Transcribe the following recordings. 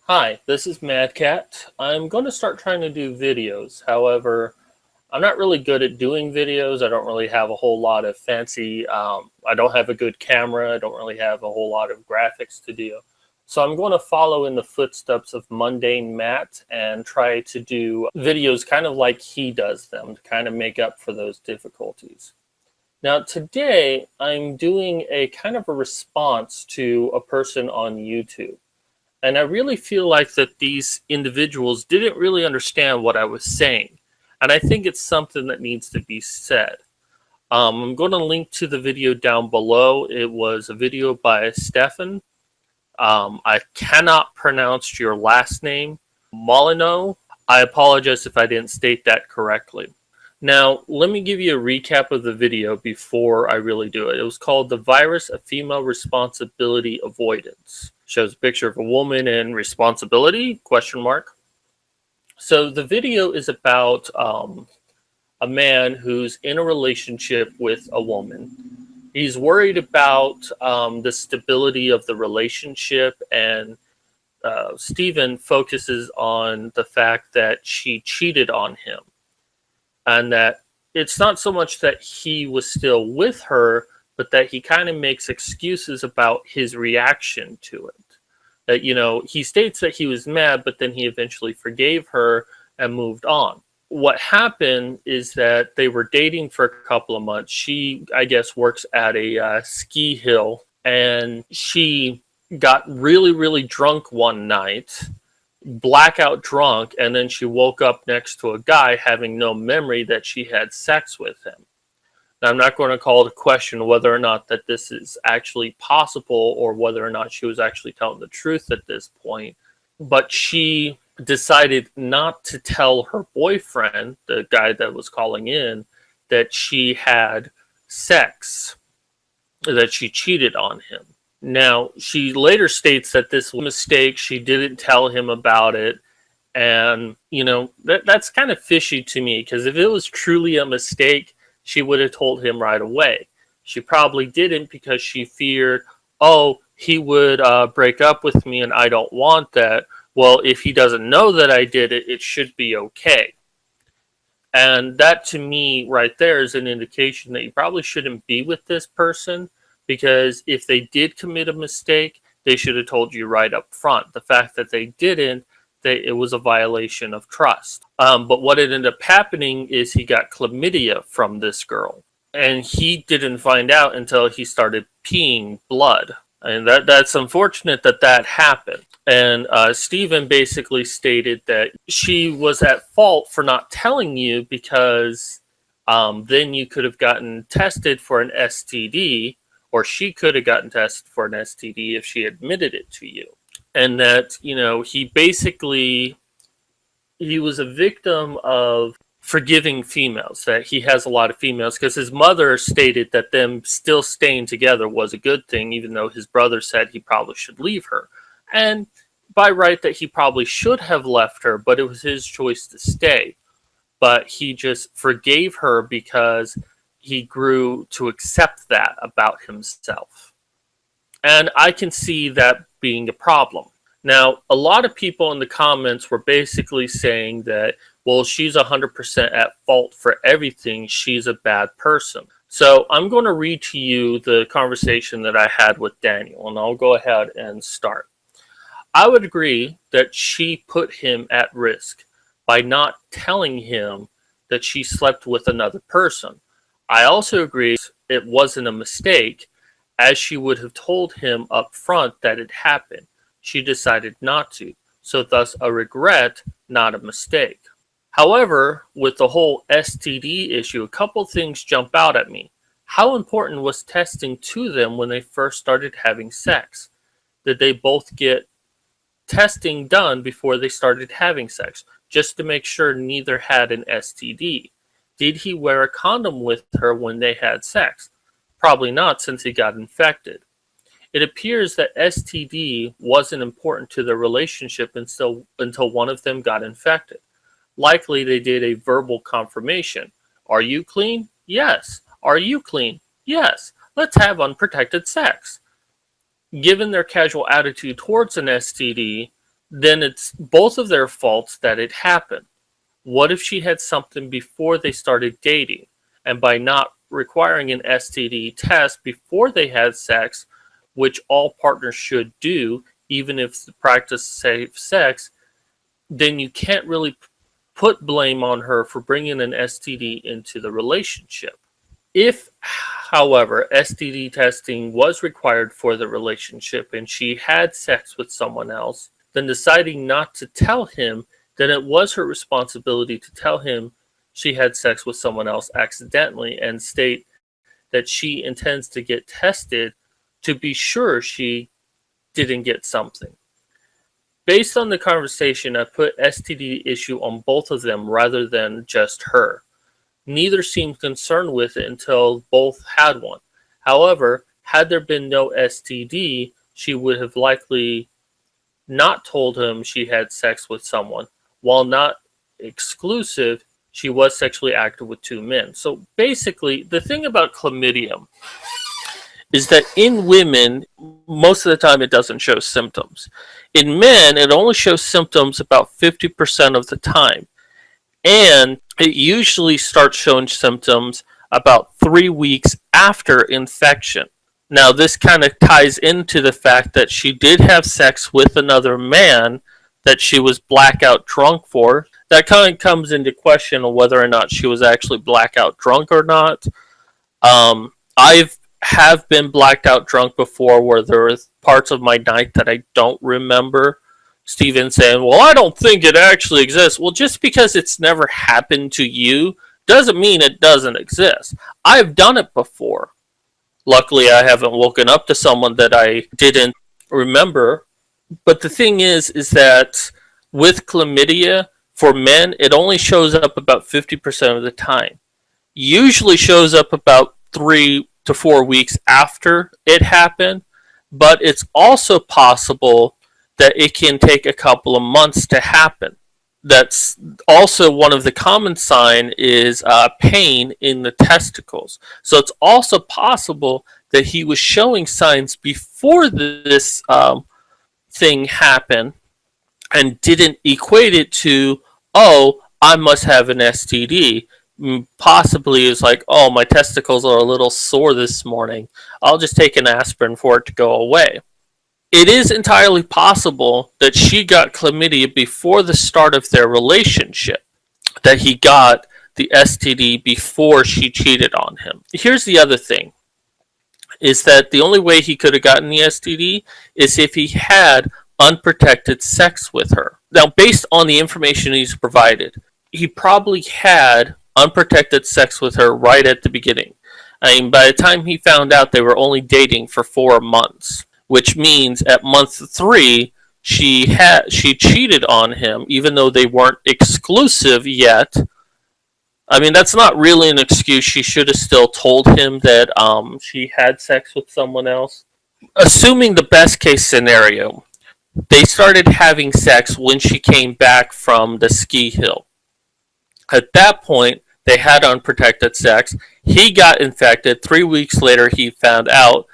Hi, this is MadCat. I'm going to start trying to do videos. However, I'm not really good at doing videos. I don't really have a whole lot of I don't have a good camera. I don't really have a whole lot of graphics to do. So I'm going to follow in the footsteps of Mundane Matt and try to do videos kind of like he does them to kind of make up for those difficulties. Now, today I'm doing a kind of a response to a person on YouTube. And I really feel like that these individuals didn't really understand what I was saying. And I think it's something that needs to be said. I'm going to link to the video down below. It was a video by Stefan. I cannot pronounce your last name, Molyneux. I apologize if I didn't state that correctly. Now, let me give you a recap of the video before I really do it. It was called The Virus of Female Responsibility Avoidance. Shows a picture of a woman in responsibility, question mark. So the video is about a man who's in a relationship with a woman. He's worried about the stability of the relationship, and Stephen focuses on the fact that she cheated on him. And that it's not so much that he was still with her, but that he kind of makes excuses about his reaction to it. That, he states that he was mad, but then he eventually forgave her and moved on. What happened is that they were dating for a couple of months. She, I guess, works at a ski hill, and she got really, really drunk one night, blackout drunk, and then she woke up next to a guy having no memory that she had sex with him. Now, I'm not going to call it a question whether or not that this is actually possible or whether or not she was actually telling the truth at this point, but she decided not to tell her boyfriend, the guy that was calling in, that she had sex, that she cheated on him. Now, she later states that this was a mistake. She didn't tell him about it. And, that's kind of fishy to me, because if it was truly a mistake, she would have told him right away. She probably didn't because she feared, oh, he would break up with me and I don't want that. Well, if he doesn't know that I did it, it should be okay. And that to me right there is an indication that you probably shouldn't be with this person, because if they did commit a mistake, they should have told you right up front. The fact that they didn't, it was a violation of trust. But what ended up happening is he got chlamydia from this girl, and he didn't find out until he started peeing blood. And that's unfortunate that happened. And Stephen basically stated that she was at fault for not telling you, because then you could have gotten tested for an STD, or she could have gotten tested for an STD if she admitted it to you. And that, he was a victim of forgiving females, that he has a lot of females, because his mother stated that them still staying together was a good thing, even though his brother said he probably should leave her. And by right that he probably should have left her, but it was his choice to stay. But he just forgave her because he grew to accept that about himself. And I can see that being a problem. Now, a lot of people in the comments were basically saying that, well, she's 100% at fault for everything. She's a bad person. So I'm going to read to you the conversation that I had with Daniel, and I'll go ahead and start. I would agree that she put him at risk by not telling him that she slept with another person. I also agree it wasn't a mistake, as she would have told him up front that it happened. She decided not to, so thus a regret, not a mistake. However, with the whole STD issue, a couple things jump out at me. How important was testing to them when they first started having sex? Did they both get testing done before they started having sex, just to make sure neither had an STD? Did he wear a condom with her when they had sex? Probably not, since he got infected. It appears that STD wasn't important to their relationship until one of them got infected. Likely they did a verbal confirmation. Are you clean? Yes. Are you clean? Yes. Let's have unprotected sex. Given their casual attitude towards an STD, then it's both of their faults that it happened. What if she had something before they started dating? And by not requiring an STD test before they had sex, which all partners should do, even if the practice safe sex, then you can't really put blame on her for bringing an STD into the relationship. If, however, STD testing was required for the relationship and she had sex with someone else, then deciding not to tell him, then it was her responsibility to tell him she had sex with someone else accidentally and state that she intends to get tested to be sure she didn't get something. Based on the conversation, I put STD issue on both of them rather than just her. Neither seemed concerned with it until both had one. However, had there been no STD, she would have likely not told him she had sex with someone. While not exclusive, she was sexually active with two men. So basically, the thing about chlamydia is that in women, most of the time it doesn't show symptoms. In men, it only shows symptoms about 50% of the time. And it usually starts showing symptoms about 3 weeks after infection. Now, this kind of ties into the fact that she did have sex with another man that she was blackout drunk for. That kind of comes into question of whether or not she was actually blackout drunk or not. I've have been blacked out drunk before where there were parts of my night that I don't remember. Steven saying, well, I don't think it actually exists. Well, just because it's never happened to you doesn't mean it doesn't exist. I've done it before. Luckily, I haven't woken up to someone that I didn't remember. But the thing is that with chlamydia, for men, it only shows up about 50% of the time. Usually shows up about 3 to 4 weeks after it happened, but it's also possible that it can take a couple of months to happen. That's also one of the common sign is pain in the testicles. So it's also possible that he was showing signs before this thing happened and didn't equate it to, oh, I must have an STD. Possibly is like, oh, my testicles are a little sore this morning. I'll just take an aspirin for it to go away. It is entirely possible that she got chlamydia before the start of their relationship, that he got the STD before she cheated on him. Here's the other thing, is that the only way he could have gotten the STD is if he had unprotected sex with her. Now, based on the information he's provided, he probably had unprotected sex with her right at the beginning. I mean, by the time he found out, they were only dating for 4 months, which means at month 3, she cheated on him, even though they weren't exclusive yet. I mean, that's not really an excuse. She should have still told him that she had sex with someone else. Assuming the best case scenario, they started having sex when she came back from the ski hill. At that point, they had unprotected sex. He got infected. 3 weeks later, he found out.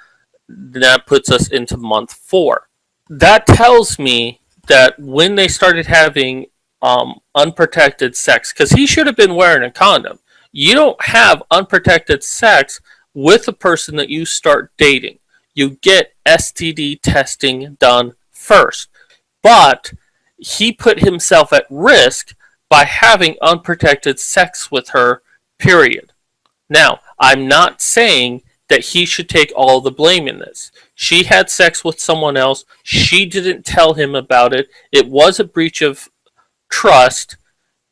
That puts us into month 4. That tells me that when they started having unprotected sex, because he should have been wearing a condom. You don't have unprotected sex with a person that you start dating. You get STD testing done first. But he put himself at risk by having unprotected sex with her, period. Now, I'm not saying that he should take all the blame in this. She had sex with someone else. She didn't tell him about it. It was a breach of trust,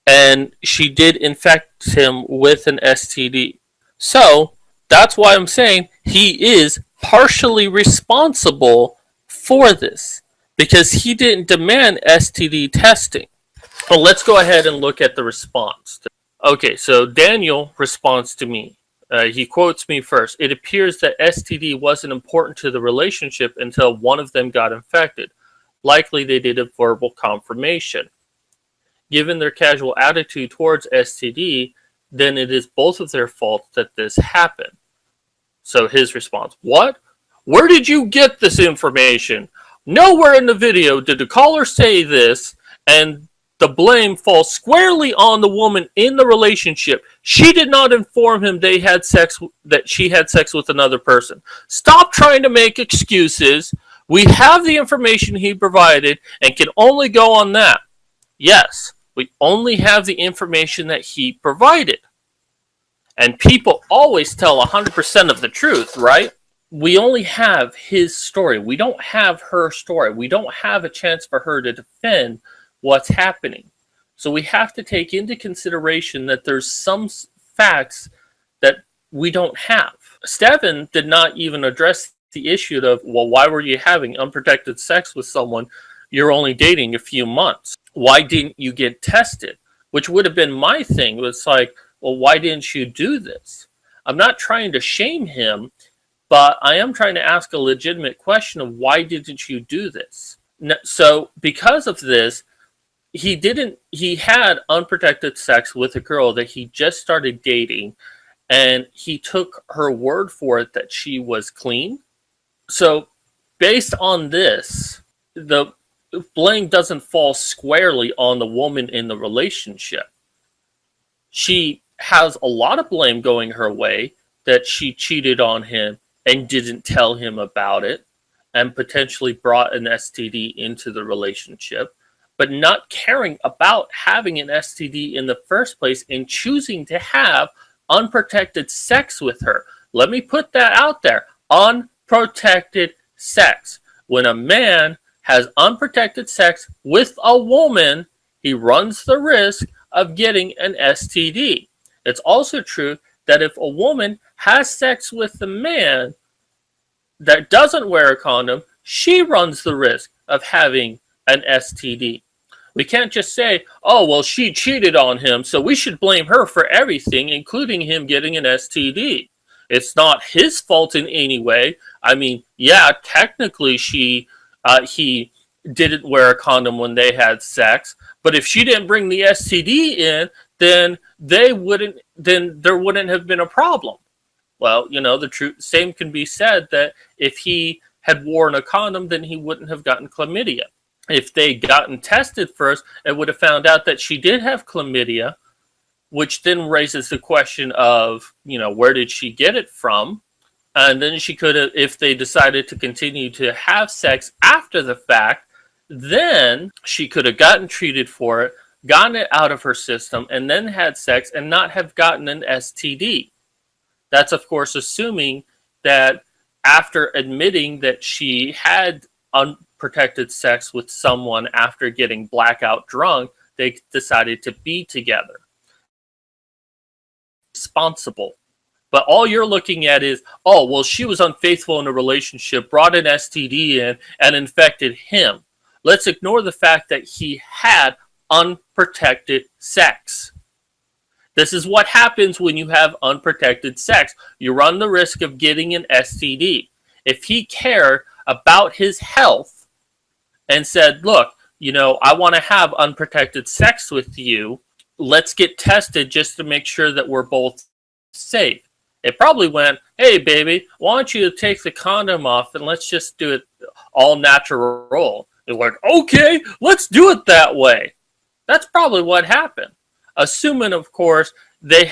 and she did infect him with an STD. So, that's why I'm saying he is partially responsible for this, because he didn't demand STD testing. Well, let's go ahead and look at the response. Okay, so Daniel responds to me. He quotes me first. It appears that STD wasn't important to the relationship until one of them got infected. Likely they did a verbal confirmation. Given their casual attitude towards STD, then it is both of their fault that this happened. So his response, what? Where did you get this information? Nowhere in the video did the caller say this, and the blame falls squarely on the woman in the relationship. She did not inform him that she had sex with another person. Stop trying to make excuses. We have the information he provided and can only go on that. Yes, we only have the information that he provided. And people always tell 100% of the truth, right? We only have his story. We don't have her story. We don't have a chance for her to defend what's happening. So we have to take into consideration that there's some facts that we don't have. Steven did not even address the issue of, well, why were you having unprotected sex with someone you're only dating a few months? Why didn't you get tested? Which would have been my thing. It's like, well, why didn't you do this? I'm not trying to shame him, but I am trying to ask a legitimate question of why didn't you do this? So because of this, he had unprotected sex with a girl that he just started dating, and he took her word for it that she was clean. So based on this, the blame doesn't fall squarely on the woman in the relationship. She has a lot of blame going her way that she cheated on him and didn't tell him about it and potentially brought an STD into the relationship, but not caring about having an STD in the first place and choosing to have unprotected sex with her. Let me put that out there. Unprotected sex. When a man has unprotected sex with a woman, he runs the risk of getting an STD. It's also true that if a woman has sex with a man that doesn't wear a condom, she runs the risk of having an STD. We can't just say, oh, well, she cheated on him, so we should blame her for everything, including him getting an STD. It's not his fault in any way. I mean, yeah, technically he didn't wear a condom when they had sex, but if she didn't bring the STD in, then there wouldn't have been a problem. Well, the same can be said that if he had worn a condom, then he wouldn't have gotten chlamydia. If they'd gotten tested first, it would have found out that she did have chlamydia, which then raises the question of, where did she get it from? And then she could have, if they decided to continue to have sex after the fact, then she could have gotten treated for it, gotten it out of her system, and then had sex and not have gotten an STD. That's, of course, assuming that after admitting that she had unprotected sex with someone after getting blackout drunk, they decided to be together. Responsible. But all you're looking at is, oh, well, she was unfaithful in a relationship, brought an STD in, and infected him. Let's ignore the fact that he had unprotected sex. This is what happens when you have unprotected sex. You run the risk of getting an STD. If he cared about his health and said, look, I want to have unprotected sex with you, let's get tested just to make sure that we're both safe. It probably went, hey, baby, why don't you take the condom off and let's just do it all natural. They're like, okay, let's do it that way. That's probably what happened. Assuming, of course, they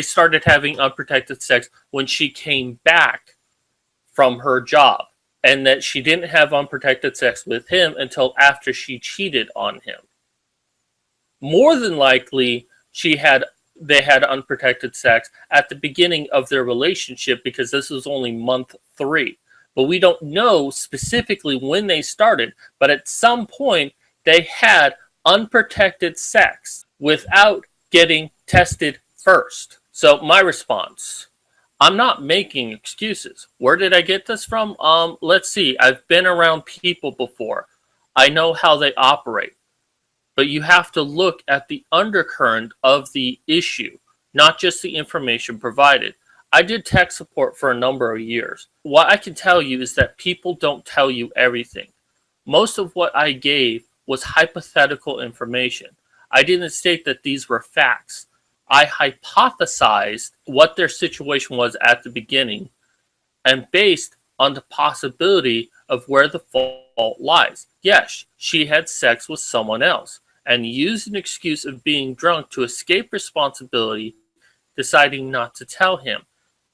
started having unprotected sex when she came back from her job, and that she didn't have unprotected sex with him until after she cheated on him. More than likely, they had unprotected sex at the beginning of their relationship because this was only month 3. But we don't know specifically when they started, but at some point they had unprotected sex without getting tested first. So my response, I'm not making excuses. Where did I get this from? Let's see. I've been around people before. I know how they operate. But you have to look at the undercurrent of the issue, not just the information provided. I did tech support for a number of years. What I can tell you is that people don't tell you everything. Most of what I gave was hypothetical information. I didn't state that these were facts. I hypothesized what their situation was at the beginning, and based on the possibility of where the fault lies. Yes, she had sex with someone else and used an excuse of being drunk to escape responsibility, deciding not to tell him.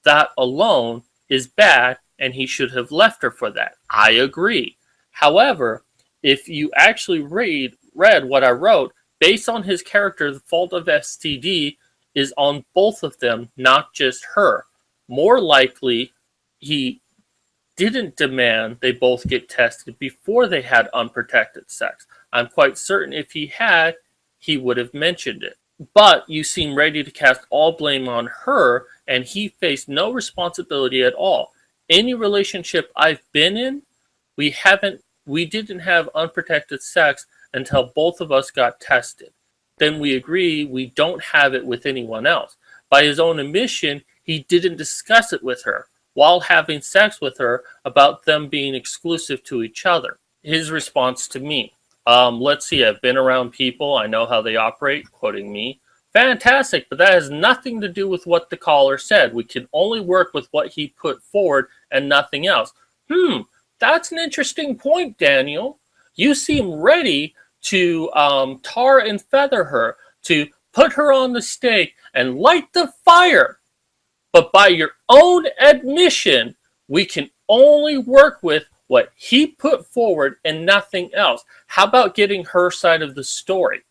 That alone is bad, and he should have left her for that. I agree. However, if you actually read what I wrote, based on his character, the fault of STD is on both of them, not just her. More likely, he didn't demand they both get tested before they had unprotected sex. I'm quite certain if he had, he would have mentioned it. But you seem ready to cast all blame on her, and he faced no responsibility at all. Any relationship I've been in, we didn't have unprotected sex until both of us got tested. Then we agree we don't have it with anyone else. By his own admission, he didn't discuss it with her while having sex with her about them being exclusive to each other. His response to me, let's see, I've been around people, I know how they operate, quoting me. Fantastic, but that has nothing to do with what the caller said. We can only work with what he put forward and nothing else. That's an interesting point, Daniel. You seem ready to tar and feather her, to put her on the stake and light the fire. But by your own admission, we can only work with what he put forward and nothing else. How about getting her side of the story?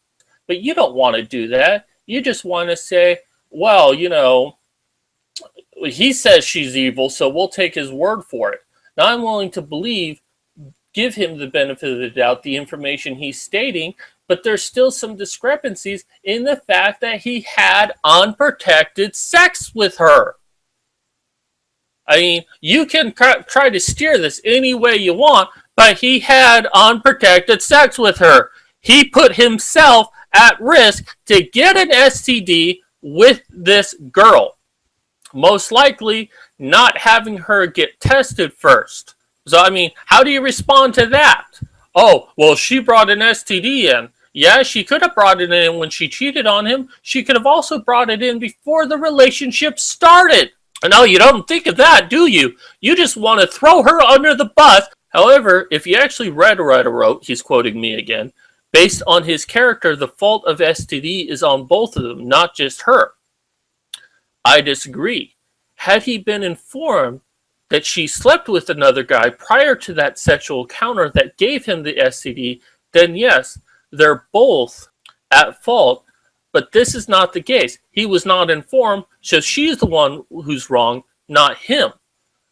But you don't want to do that. You just want to say, well, he says she's evil, so we'll take his word for it. Now I'm willing to give him the benefit of the doubt, the information he's stating, but there's still some discrepancies in the fact that he had unprotected sex with her. I mean, you can try to steer this any way you want, but he had unprotected sex with her. He put himself at risk to get an STD with this girl. Most likely not having her get tested first. So, I mean, how do you respond to that? Oh, well, she brought an STD in. Yeah, she could have brought it in when she cheated on him. She could have also brought it in before the relationship started. No, you don't think of that, do you? You just want to throw her under the bus. However, if you actually read what I wrote, he's quoting me again, based on his character, the fault of STD is on both of them, not just her. I disagree. Had he been informed that she slept with another guy prior to that sexual encounter that gave him the STD, then yes, they're both at fault. But this is not the case. He was not informed, so she's the one who's wrong, not him.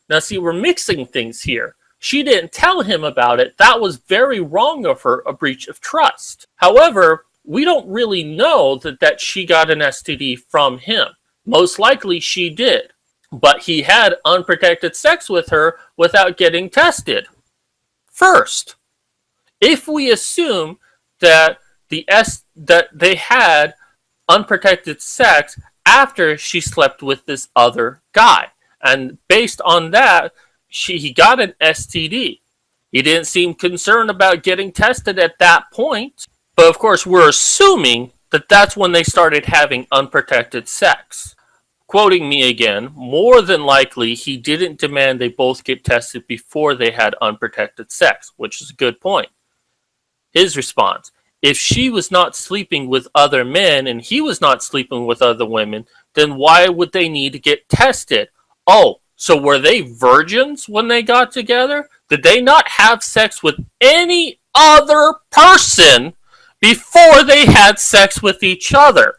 Now see, we're mixing things here. She didn't tell him about it. That was very wrong of her, a breach of trust. However, we don't really know that she got an STD from him. Most likely she did. But he had unprotected sex with her without getting tested first. If we assume that that they had unprotected sex after she slept with this other guy, and based on that, he got an STD. He didn't seem concerned about getting tested at that point. But of course, we're assuming that that's when they started having unprotected sex. Quoting me again, more than likely he didn't demand they both get tested before they had unprotected sex, which is a good point. His response, if she was not sleeping with other men and he was not sleeping with other women, then why would they need to get tested? Oh, so were they virgins when they got together? Did they not have sex with any other person before they had sex with each other?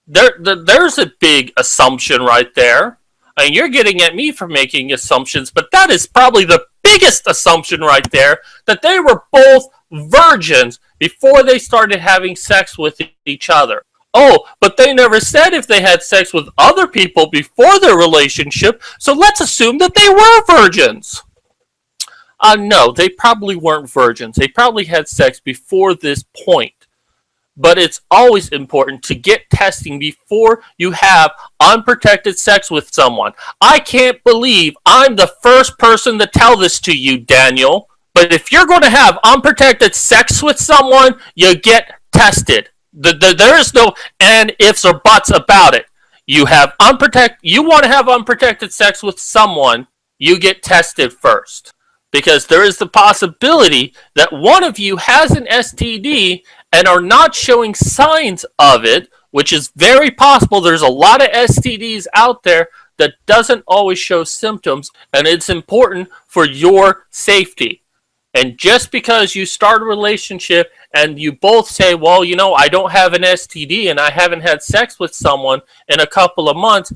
There's a big assumption right there. I mean, you're getting at me for making assumptions, but that is probably the biggest assumption right there, that they were both virgins before they started having sex with each other. Oh, but they never said if they had sex with other people before their relationship, so let's assume that they were virgins. No, they probably weren't virgins. They probably had sex before this point. But it's always important to get testing before you have unprotected sex with someone. I can't believe I'm the first person to tell this to you, Daniel. But if you're going to have unprotected sex with someone, you get tested. There is no and ifs or buts about it. You want to have unprotected sex with someone, you get tested first. because there is the possibility that one of you has an STD and are not showing signs of it, which is very possible. There's a lot of STDs out there that doesn't always show symptoms, and it's important for your safety. And just because you start a relationship and you both say, well, you know, I don't have an STD and I haven't had sex with someone in a couple of months,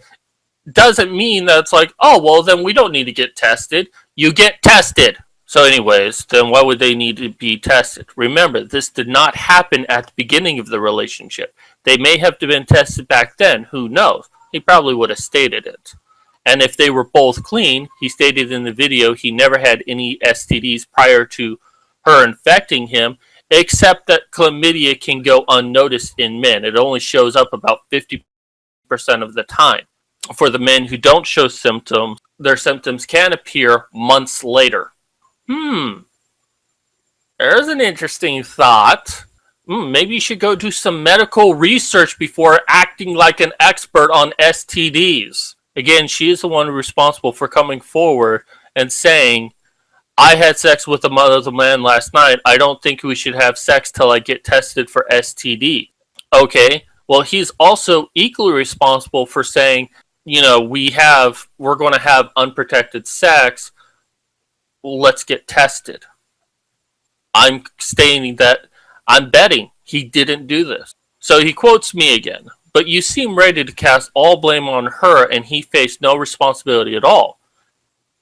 doesn't mean that it's like, oh, well, then we don't need to get tested. You get tested. So anyways, then why would they need to be tested? Remember, this did not happen at the beginning of the relationship. They may have been tested back then. Who knows? He probably would have stated it. And if they were both clean, he stated in the video he never had any STDs prior to her infecting him, except that chlamydia can go unnoticed in men. It only shows up about 50% of the time. For the men who don't show symptoms, their symptoms can appear months later. There's an interesting thought. Maybe you should go do some medical research before acting like an expert on STDs. Again, she is the one responsible for coming forward and saying, I had sex with another man last night. I don't think we should have sex till I get tested for STD. Okay, well, he's also equally responsible for saying, you know, we're going to have unprotected sex. Let's get tested. I'm stating that I'm betting he didn't do this. So he quotes me again. But you seem ready to cast all blame on her and he faced no responsibility at all.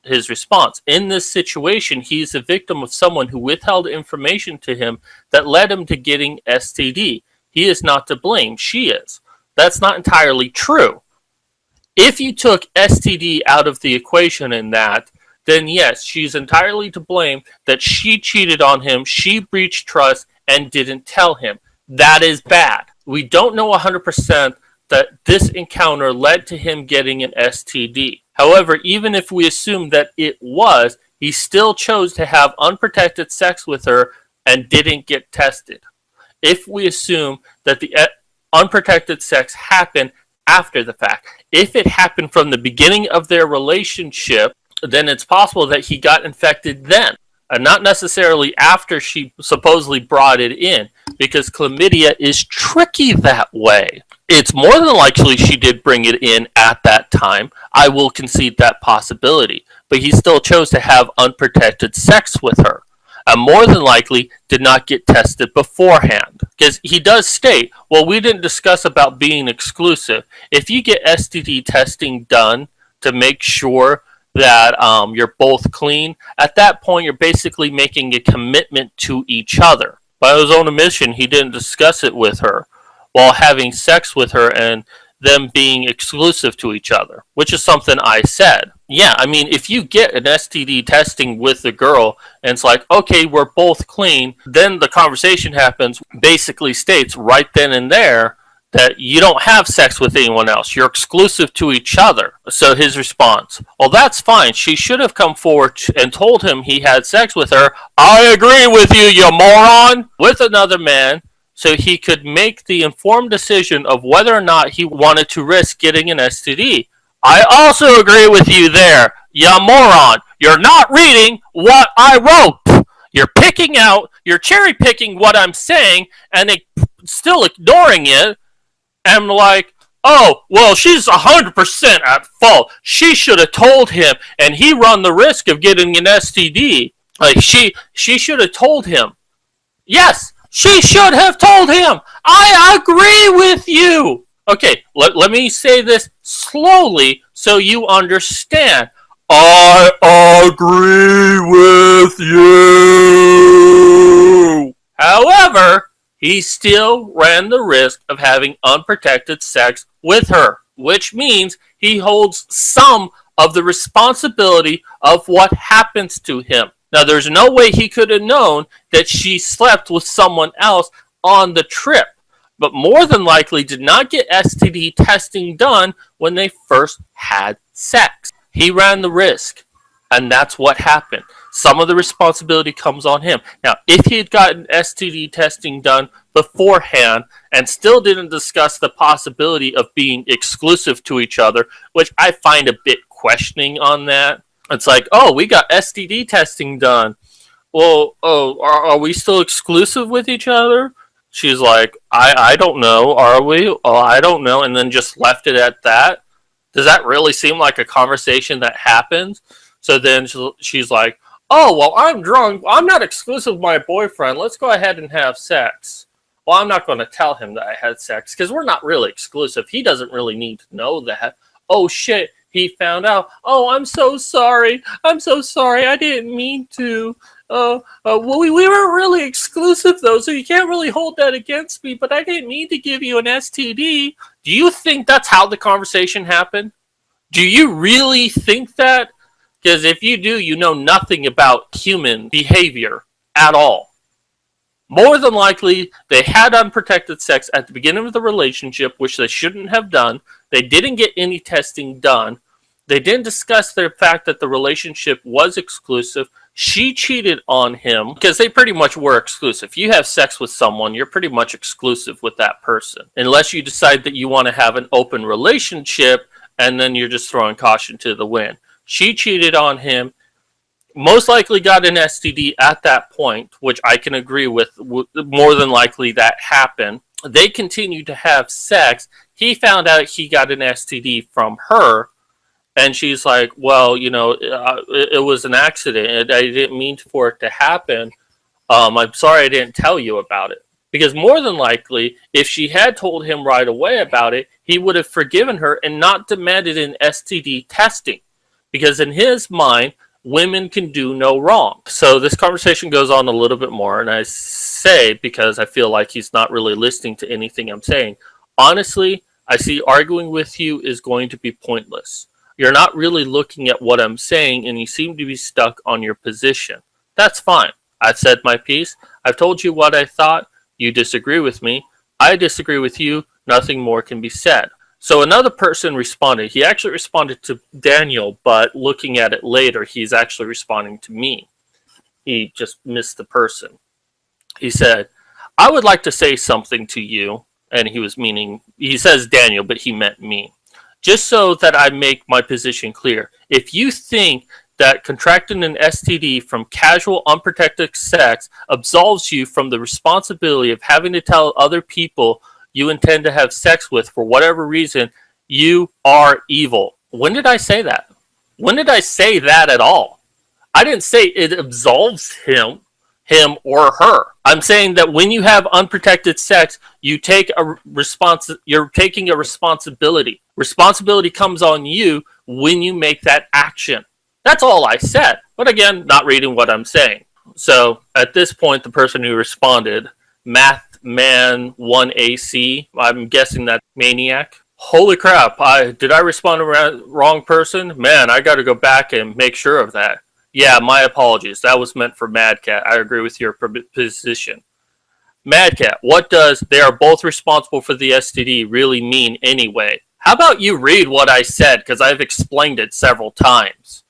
His response, in this situation, he is a victim of someone who withheld information to him that led him to getting STD. He is not to blame. She is. That's not entirely true. If you took STD out of the equation in that, then yes, she's entirely to blame that she cheated on him, she breached trust, and didn't tell him. That is bad. We don't know 100% that this encounter led to him getting an STD. However, even if we assume that it was, he still chose to have unprotected sex with her and didn't get tested. If we assume that the unprotected sex happened after the fact, if it happened from the beginning of their relationship, then it's possible that he got infected then, and not necessarily after she supposedly brought it in, because chlamydia is tricky that way. It's more than likely she did bring it in at that time. I will concede that possibility, but he still chose to have unprotected sex with her, and more than likely did not get tested beforehand. Because he does state, well, we didn't discuss about being exclusive. If you get STD testing done to make sure that you're both clean, at that point you're basically making a commitment to each other. By his own admission, he didn't discuss it with her while having sex with her and them being exclusive to each other, which is something I said. Yeah, I mean, if you get an STD testing with the girl and it's like, okay, we're both clean, then the conversation happens, basically states right then and there that you don't have sex with anyone else. You're exclusive to each other. So his response, well, that's fine. She should have come forward and told him he had sex with her. I agree with you, you moron! With another man, so he could make the informed decision of whether or not he wanted to risk getting an STD. I also agree with you there, you moron. You're not reading what I wrote. You're cherry picking what I'm saying and still ignoring it. And like, oh, well, she's 100% at fault. She should have told him, and he run the risk of getting an STD. Like, she should have told him. Yes, she should have told him. I agree with you. Okay, let me say this slowly so you understand. I agree with you. However, he still ran the risk of having unprotected sex with her, which means he holds some of the responsibility of what happens to him. Now, there's no way he could have known that she slept with someone else on the trip, but more than likely did not get STD testing done when they first had sex. He ran the risk, and that's what happened. Some of the responsibility comes on him. Now, if he had gotten STD testing done beforehand and still didn't discuss the possibility of being exclusive to each other, which I find a bit questioning on that, It's like, oh, we got STD testing done. Well, oh, are we still exclusive with each other? She's like, I don't know. Are we? Oh, I don't know. And then just left it at that. Does that really seem like a conversation that happens? So then she's like, oh, well, I'm drunk. I'm not exclusive with my boyfriend. Let's go ahead and have sex. Well, I'm not going to tell him that I had sex because we're not really exclusive. He doesn't really need to know that. Oh, shit. He found out. Oh, I'm so sorry. I'm so sorry. I didn't mean to. Well, we weren't really exclusive, though, so you can't really hold that against me, but I didn't mean to give you an STD. Do you think that's how the conversation happened? Do you really think that? Because if you do, you know nothing about human behavior at all. More than likely, they had unprotected sex at the beginning of the relationship, which they shouldn't have done. They didn't get any testing done. They didn't discuss the fact that the relationship was exclusive. She cheated on him because they pretty much were exclusive. If you have sex with someone, you're pretty much exclusive with that person. Unless you decide that you want to have an open relationship and then you're just throwing caution to the wind. She cheated on him. Most likely got an STD at that point, which I can agree with. More than likely that happened. They continued to have sex. He found out he got an STD from her, and she's like, well, it was an accident. I didn't mean for it to happen. I'm sorry I didn't tell you about it. Because more than likely, if she had told him right away about it, he would have forgiven her and not demanded an STD testing. Because in his mind, women can do no wrong. So this conversation goes on a little bit more, and I say, because I feel like he's not really listening to anything I'm saying, honestly, I see arguing with you is going to be pointless. You're not really looking at what I'm saying, and you seem to be stuck on your position. That's fine. I've said my piece. I've told you what I thought. You disagree with me. I disagree with you. Nothing more can be said. So another person responded. He actually responded to Daniel, but looking at it later, he's actually responding to me. He just missed the person. He said, I would like to say something to you. And he says Daniel, but he meant me. Just so that I make my position clear. If you think that contracting an STD from casual, unprotected sex absolves you from the responsibility of having to tell other people you intend to have sex with for whatever reason, you are evil. When did I say that? When did I say that at all? I didn't say it absolves him or her. I'm saying that when you have unprotected sex, you're taking a responsibility. Responsibility comes on you when you make that action. That's all I said. But again, not reading what I'm saying. So at this point, the person who responded, Mathman1AC, I'm guessing that maniac. Holy crap, did I respond to the wrong person? Man, I gotta go back and make sure of that. Yeah, my apologies. That was meant for Madcat. I agree with your position. Madcat, what does they are both responsible for the STD really mean anyway? How about you read what I said, because I've explained it several times.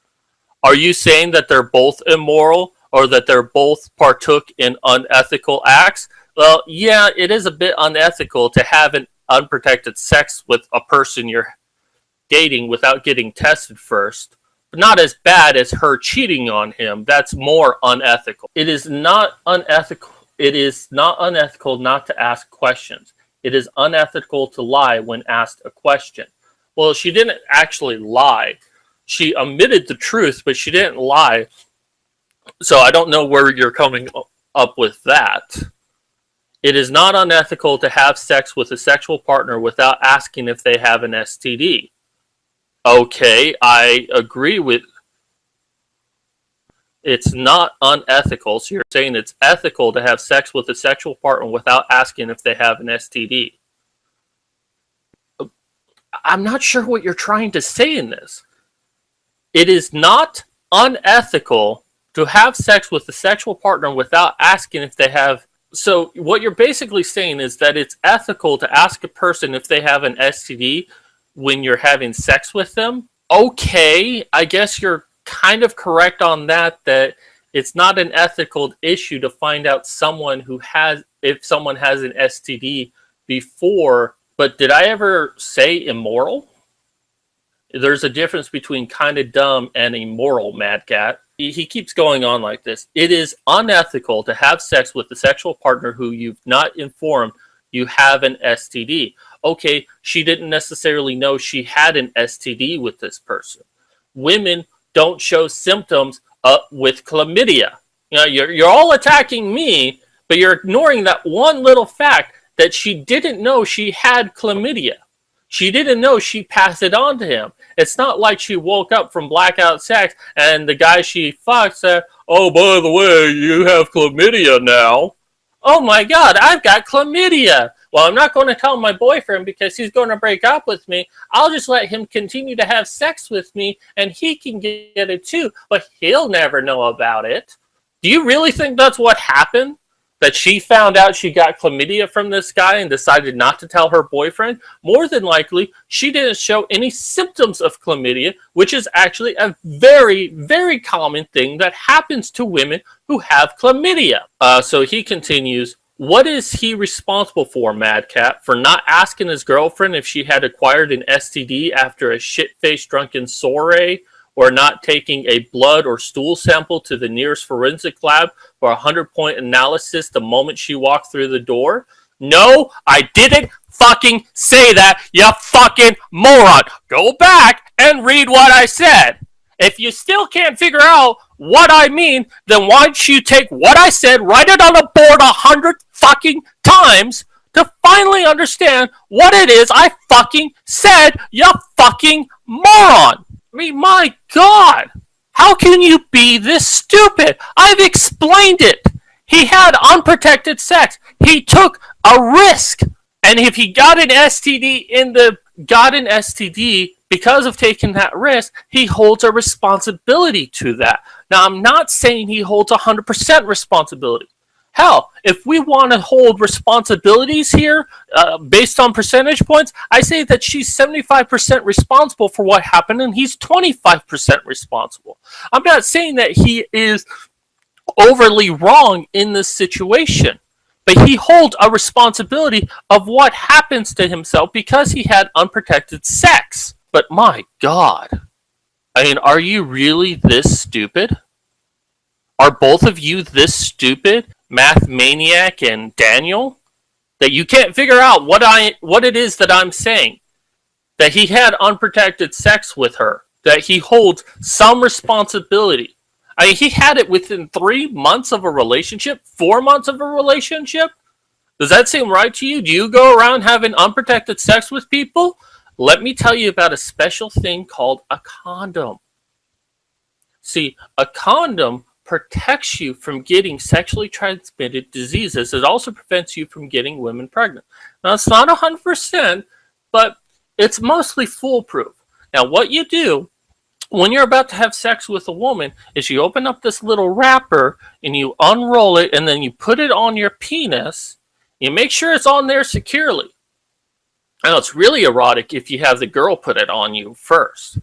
Are you saying that they're both immoral or that they're both partook in unethical acts? Well, yeah, it is a bit unethical to have an unprotected sex with a person you're dating without getting tested first. But not as bad as her cheating on him. That's more unethical. It is not unethical. It is not unethical not to ask questions. It is unethical to lie when asked a question. Well, she didn't actually lie. She omitted the truth, but she didn't lie. So I don't know where you're coming up with that. It is not unethical to have sex with a sexual partner without asking if they have an STD. Okay, I agree with... It's not unethical, so you're saying it's ethical to have sex with a sexual partner without asking if they have an STD. I'm not sure what you're trying to say in this. It is not unethical to have sex with a sexual partner without asking if they have... So what you're basically saying is that it's ethical to ask a person if they have an STD when you're having sex with them. Okay, I guess you're kind of correct on that it's not an ethical issue to find out if someone has an STD before. But did I ever say immoral? There's a difference between kind of dumb and immoral, Mad Cat. He keeps going on like this. It is unethical to have sex with a sexual partner who you've not informed you have an STD. Okay, she didn't necessarily know she had an STD with this person. Women don't show symptoms with chlamydia. You know, you're all attacking me, but you're ignoring that one little fact that she didn't know she had chlamydia. She didn't know she passed it on to him. It's not like she woke up from blackout sex and the guy she fucked said, "Oh, by the way, you have chlamydia now." Oh my God, I've got chlamydia. Well, I'm not going to tell my boyfriend because he's going to break up with me. I'll just let him continue to have sex with me and he can get it too, but he'll never know about it. Do you really think that's what happened? That she found out she got chlamydia from this guy and decided not to tell her boyfriend? More than likely, she didn't show any symptoms of chlamydia, which is actually a very, very common thing that happens to women who have chlamydia. So he continues, what is he responsible for, Mad Cat, for not asking his girlfriend if she had acquired an STD after a shit-faced drunken soiree, or not taking a blood or stool sample to the nearest forensic lab for a 100-point analysis the moment she walked through the door? No, I didn't fucking say that, you fucking moron. Go back and read what I said. If you still can't figure out what I mean, then why don't you take what I said, write it on a board 100 fucking times to finally understand what it is I fucking said, you fucking moron. I mean, my God, how can you be this stupid? I've explained it. He had unprotected sex. He took a risk. And if he got an STD because of taking that risk, he holds a responsibility to that. Now, I'm not saying he holds 100% responsibility. Hell, if we want to hold responsibilities here based on percentage points, I say that she's 75% responsible for what happened and he's 25% responsible. I'm not saying that he is overly wrong in this situation, but he holds a responsibility of what happens to himself because he had unprotected sex. But my God, I mean, are you really this stupid? Are both of you this stupid? Math Maniac and Daniel, that you can't figure out what it is that I'm saying, that he had unprotected sex with her, that he holds some responsibility. I mean, he had it within 3 months of a relationship, 4 months of a relationship. Does that seem right to you? Do you go around having unprotected sex with people? Let me tell you about a special thing called a condom. See, a condom protects you from getting sexually transmitted diseases. It also prevents you from getting women pregnant. Now, it's not 100%, but it's mostly foolproof. Now, what you do when you're about to have sex with a woman is you open up this little wrapper and you unroll it and then you put it on your penis. You make sure it's on there securely. Now, it's really erotic if you have the girl put it on you first.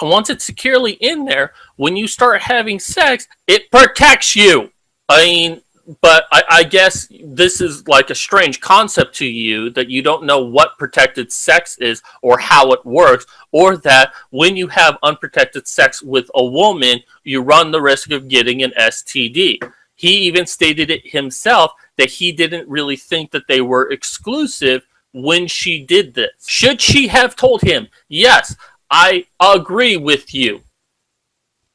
And once it's securely in there, when you start having sex, it protects you. I mean, but I guess this is like a strange concept to you that you don't know what protected sex is or how it works, or that when you have unprotected sex with a woman, you run the risk of getting an STD. He even stated it himself that he didn't really think that they were exclusive when she did this. Should she have told him, yes, I agree with you.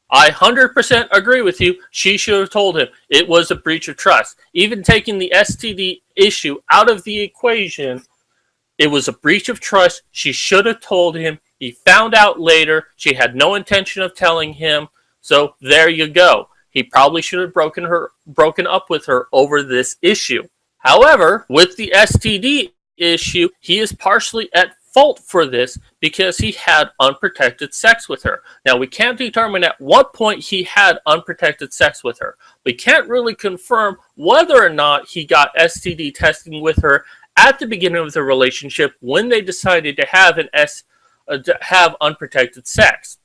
I 100% agree with you. She should have told him it was a breach of trust. Even taking the STD issue out of the equation, it was a breach of trust. She should have told him. He found out later. She had no intention of telling him. So there you go. He probably should have broken up with her over this issue. However, with the STD issue, he is partially at fault for this because he had unprotected sex with her. Now, we can't determine at what point he had unprotected sex with her. We can't really confirm whether or not he got STD testing with her at the beginning of the relationship when they decided to have unprotected sex.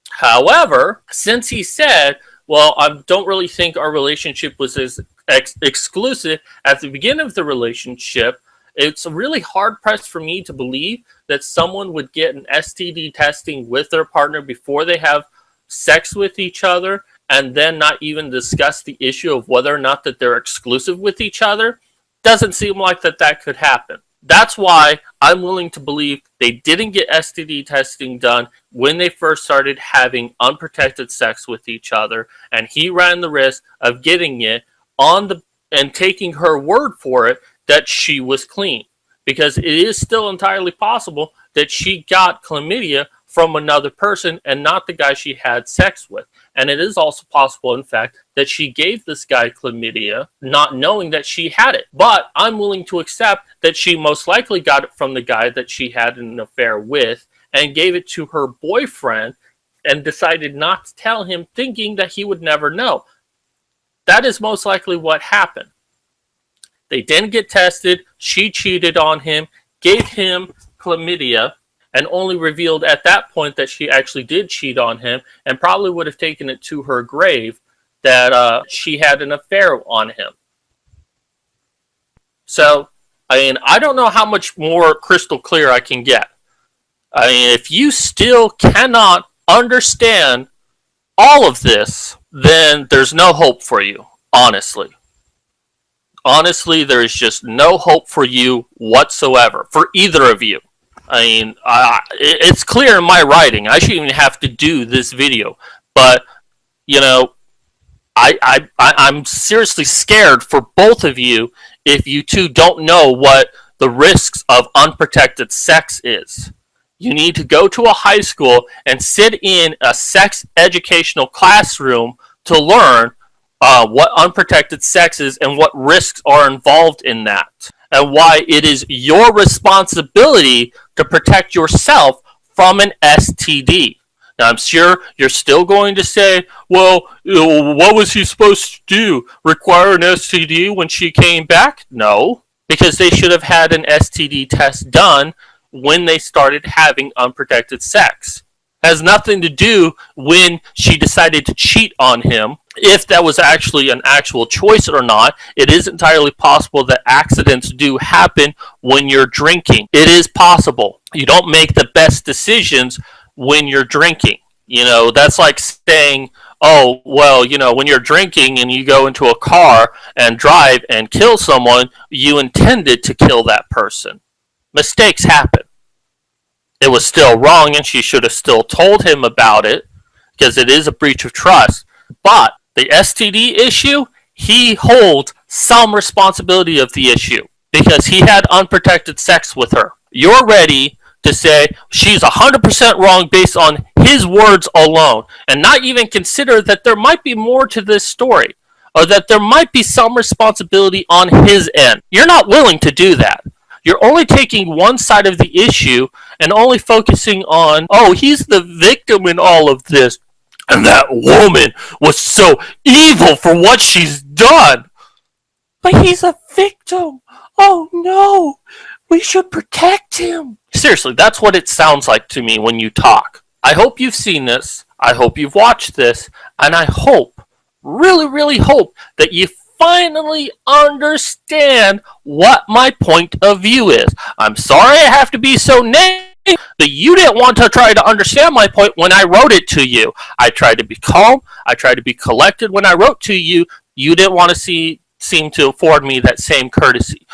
However, since he said, well, I don't really think our relationship was as exclusive at the beginning of the relationship, It's really hard pressed for me to believe that someone would get an STD testing with their partner before they have sex with each other and then not even discuss the issue of whether or not that they're exclusive with each other. Doesn't seem like that could happen. That's why I'm willing to believe they didn't get STD testing done when they first started having unprotected sex with each other, and he ran the risk of getting it on the and taking her word for it that she was clean, because it is still entirely possible that she got chlamydia from another person and not the guy she had sex with. And it is also possible, in fact, that she gave this guy chlamydia not knowing that she had it. But I'm willing to accept that she most likely got it from the guy that she had an affair with and gave it to her boyfriend and decided not to tell him, thinking that he would never know. That is most likely what happened. They didn't get tested. She cheated on him, gave him chlamydia, and only revealed at that point that she actually did cheat on him, and probably would have taken it to her grave that she had an affair on him. So, I mean, I don't know how much more crystal clear I can get. I mean, if you still cannot understand all of this, then there's no hope for you, honestly. Honestly, there is just no hope for you whatsoever, for either of you. I mean, it's clear in my writing. I shouldn't even have to do this video. But, you know, I'm seriously scared for both of you if you two don't know what the risks of unprotected sex is. You need to go to a high school and sit in a sex educational classroom to learn what unprotected sex is and what risks are involved in that, and why it is your responsibility to protect yourself from an STD. Now, I'm sure you're still going to say, well, what was he supposed to do? Require an STD when she came back? No, because they should have had an STD test done when they started having unprotected sex. It has nothing to do when she decided to cheat on him. If that was actually an actual choice or not, it is entirely possible that accidents do happen when you're drinking. It is possible. You don't make the best decisions when you're drinking. You know, that's like saying, oh, well, you know, when you're drinking and you go into a car and drive and kill someone, you intended to kill that person. Mistakes happen. It was still wrong and she should have still told him about it because it is a breach of trust. But the STD issue, he holds some responsibility of the issue because he had unprotected sex with her. You're ready to say she's 100% wrong based on his words alone and not even consider that there might be more to this story or that there might be some responsibility on his end. You're not willing to do that. You're only taking one side of the issue and only focusing on, oh, he's the victim in all of this. And that woman was so evil for what she's done. But he's a victim. Oh no, we should protect him. Seriously, that's what it sounds like to me when you talk. I hope you've seen this. I hope you've watched this. And I hope, really, really hope that you finally understand what my point of view is. I'm sorry I have to be so negative that you didn't want to try to understand my point when I wrote it to you. I tried to be calm. I tried to be collected when I wrote to you. You didn't want to seem to afford me that same courtesy.